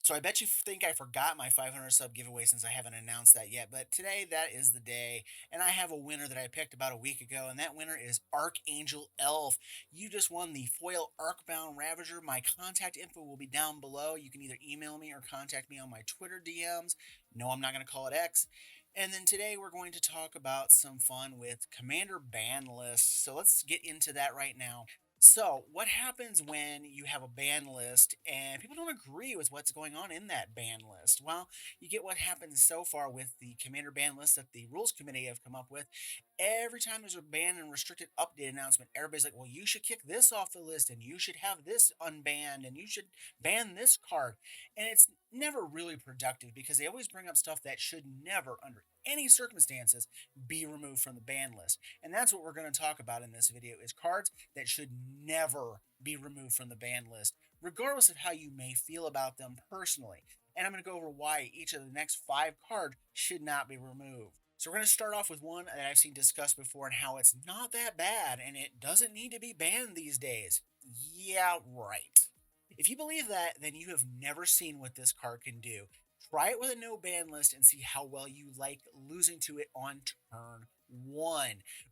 So I bet you think I forgot my 500 sub giveaway since I haven't announced that yet. But today, that is the day. And I have a winner that I picked about a week ago. And that winner is Archangel Elf. You just won the foil Arcbound Ravager. My contact info will be down below. You can either email me or contact me on my Twitter DMs. No, I'm not going to call it X. And then today we're going to talk about some fun with Commander ban lists. So let's get into that right now. So, what happens when you have a ban list and people don't agree with what's going on in that ban list? Well, you get what happens so far with the commander ban list that the rules committee have come up with. Every time there's a ban and restricted update announcement, everybody's like, well, you should kick this off the list and you should have this unbanned and you should ban this card. And it's never really productive because they always bring up stuff that should never, under any circumstances, be removed from the ban list. And that's what we're going to talk about in this video is cards that should never be removed from the ban list, regardless of how you may feel about them personally. And I'm going to go over why each of the next 5 cards should not be removed. So we're going to start off with one that I've seen discussed before and how it's not that bad and it doesn't need to be banned these days. Yeah, right. If you believe that, then you have never seen what this card can do. Try it with a no ban list and see how well you like losing to it on turn 1.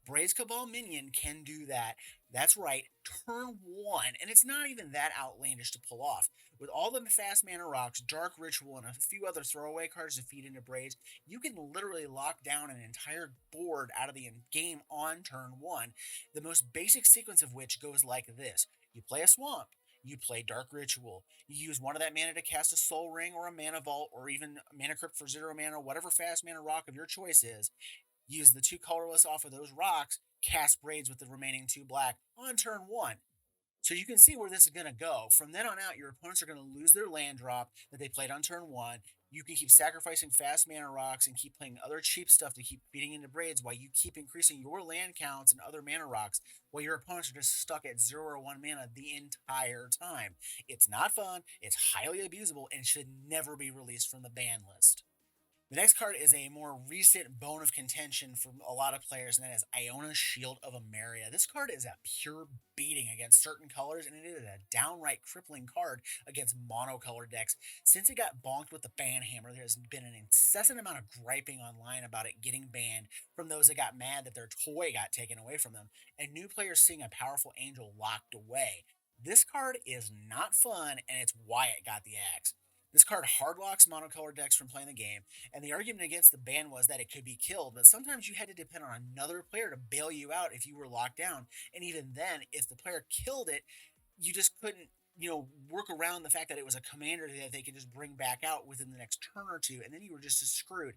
Braze Cabal Minion can do that. That's right, turn 1. And it's not even that outlandish to pull off. With all the fast mana rocks, Dark Ritual, and a few other throwaway cards to feed into Braze, you can literally lock down an entire board out of the game on turn 1. The most basic sequence of which goes like this. You play a swamp. You play Dark Ritual. You use one of that mana to cast a Soul Ring or a Mana Vault or even a Mana Crypt for 0 mana, whatever fast mana rock of your choice is. Use the 2 colorless off of those rocks, cast Braids with the remaining 2 black on turn 1. So you can see where this is going to go. From then on out, your opponents are going to lose their land drop that they played on turn 1. You can keep sacrificing fast mana rocks and keep playing other cheap stuff to keep feeding into Braids while you keep increasing your land counts and other mana rocks while your opponents are just stuck at 0 or 1 mana the entire time. It's not fun, it's highly abusable, and should never be released from the ban list. The next card is a more recent bone of contention for a lot of players, and that is Iona's Shield of Ameria. This card is a pure beating against certain colors, and it is a downright crippling card against monocolor decks. Since it got bonked with the ban hammer, there has been an incessant amount of griping online about it getting banned from those that got mad that their toy got taken away from them, and new players seeing a powerful angel locked away. This card is not fun, and it's why it got the axe. This card hardlocks monocolor decks from playing the game, and the argument against the ban was that it could be killed, but sometimes you had to depend on another player to bail you out if you were locked down. And even then, if the player killed it, you just couldn't, work around the fact that it was a commander that they could just bring back out within the next turn or two, and then you were just as screwed.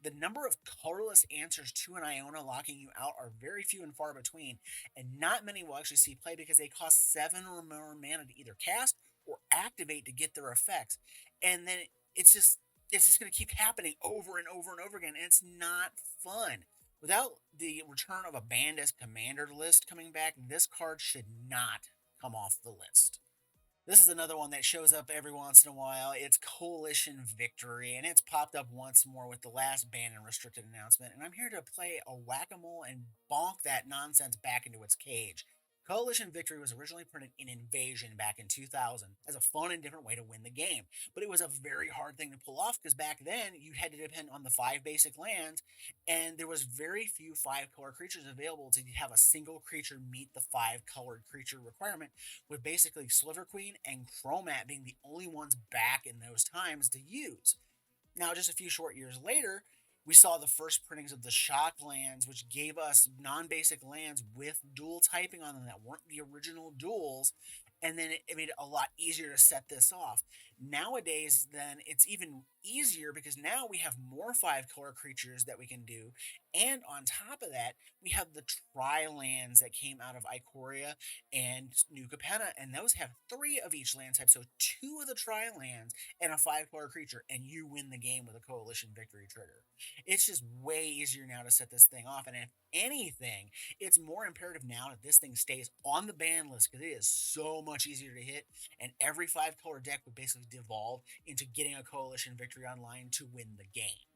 The number of colorless answers to an Iona locking you out are very few and far between, and not many will actually see play because they cost 7 or more mana to either cast or activate to get their effects. And then it's just it's just going to keep happening over and over and over again, and it's not fun. Without the return of a banned as commander list coming back, this card should not come off the list. This is another one that shows up every once in a while. It's Coalition Victory, and it's popped up once more with the last ban and restricted announcement. And I'm here to play a whack-a-mole and bonk that nonsense back into its cage. Coalition Victory was originally printed in Invasion back in 2000 as a fun and different way to win the game. But it was a very hard thing to pull off because back then you had to depend on the 5 basic lands, and there was very few 5-color creatures available to have a single creature meet the 5-colored creature requirement, with basically Sliver Queen and Chromat being the only ones back in those times to use. Now, just a few short years later, we saw the first printings of the Shock lands, which gave us non-basic lands with dual typing on them that weren't the original duals, and then it made it a lot easier to set this off. Nowadays, then, it's even easier because now we have more 5-color creatures that we can do, and on top of that, we have the Tri-lands that came out of Ikoria and New Capenna, and those have 3 of each land type, so 2 of the Tri-lands and a 5-color creature, and you win the game with a Coalition Victory trigger. It's just way easier now to set this thing off, and if anything, it's more imperative now that this thing stays on the ban list because it is so much easier to hit, and every 5-color deck would basically devolve into getting a Coalition Victory online to win the game.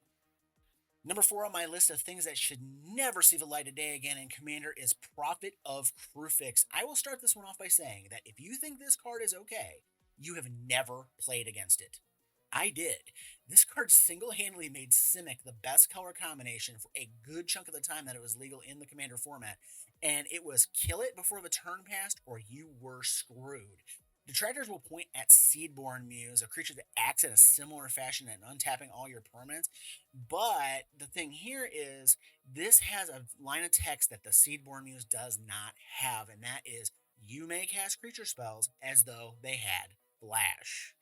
Number 4 on my list of things that should never see the light of day again in Commander is Prophet of Krufix. I will start this one off by saying that if you think this card is okay, you have never played against it. I did. This card single handedly made Simic the best color combination for a good chunk of the time that it was legal in the Commander format. And it was kill it before the turn passed, or you were screwed. Detractors will point at Seedborn Muse, a creature that acts in a similar fashion and untapping all your permanents. But the thing here is, this has a line of text that the Seedborn Muse does not have, and that is you may cast creature spells as though they had flash.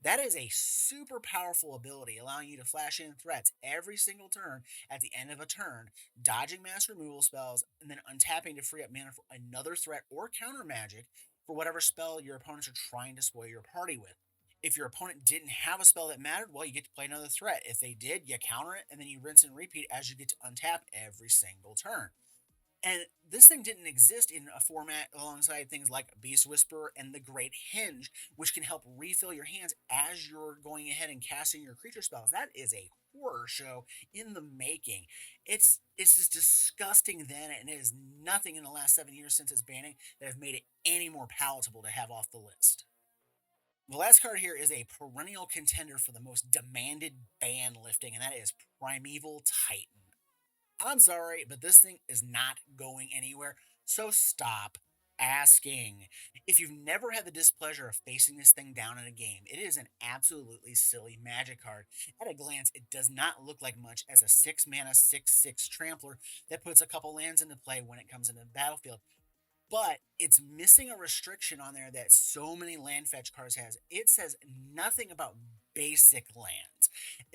That is a super powerful ability, allowing you to flash in threats every single turn at the end of a turn, dodging mass removal spells, and then untapping to free up mana for another threat or counter magic for whatever spell your opponents are trying to spoil your party with. If your opponent didn't have a spell that mattered, well, you get to play another threat. If they did, you counter it, and then you rinse and repeat as you get to untap every single turn. And this thing didn't exist in a format alongside things like Beast Whisperer and the Great Hinge, which can help refill your hands as you're going ahead and casting your creature spells. That is a horror show in the making. It's just disgusting then, and it is nothing in the last 7 years since its banning that have made it any more palatable to have off the list. The last card here is a perennial contender for the most demanded ban lifting, and that is Primeval Titan. I'm sorry, but this thing is not going anywhere. So stop asking. If you've never had the displeasure of facing this thing down in a game, it is an absolutely silly magic card. At a glance, it does not look like much as a 6 mana 6/6 trampler that puts a couple lands into play when it comes into the battlefield, but it's missing a restriction on there that so many land fetch cards has. It says nothing about basic lands.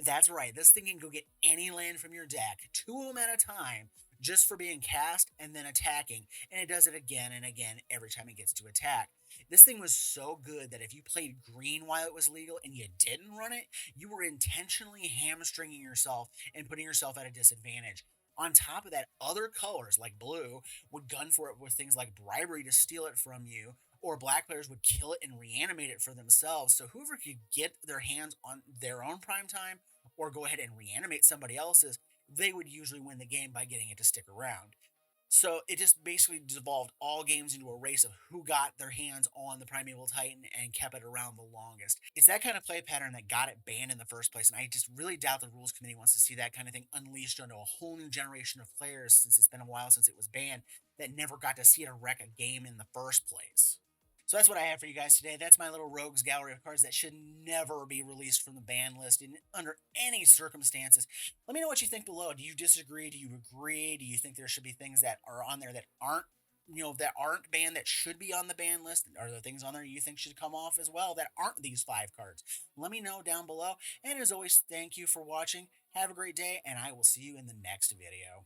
That's right. This thing can go get any land from your deck, two of them at a time, just for being cast and then attacking. And it does it again and again every time it gets to attack. This thing was so good that if you played green while it was legal and you didn't run it, you were intentionally hamstringing yourself and putting yourself at a disadvantage. On top of that, other colors like blue would gun for it with things like bribery to steal it from you, or black players would kill it and reanimate it for themselves. So whoever could get their hands on their own prime time or go ahead and reanimate somebody else's, they would usually win the game by getting it to stick around. So it just basically devolved all games into a race of who got their hands on the Primeval Titan and kept it around the longest. It's that kind of play pattern that got it banned in the first place, and I just really doubt the rules committee wants to see that kind of thing unleashed onto a whole new generation of players since it's been a while since it was banned that never got to see it wreck a game in the first place. So that's what I have for you guys today. That's my little rogues gallery of cards that should never be released from the ban list in under any circumstances. Let me know what you think below. Do you disagree? Do you agree? Do you think there should be things that are on there that aren't that aren't banned that should be on the ban list? Are there things on there you think should come off as well that aren't these five cards? Let me know down below. And as always, thank you for watching. Have a great day, and I will see you in the next video.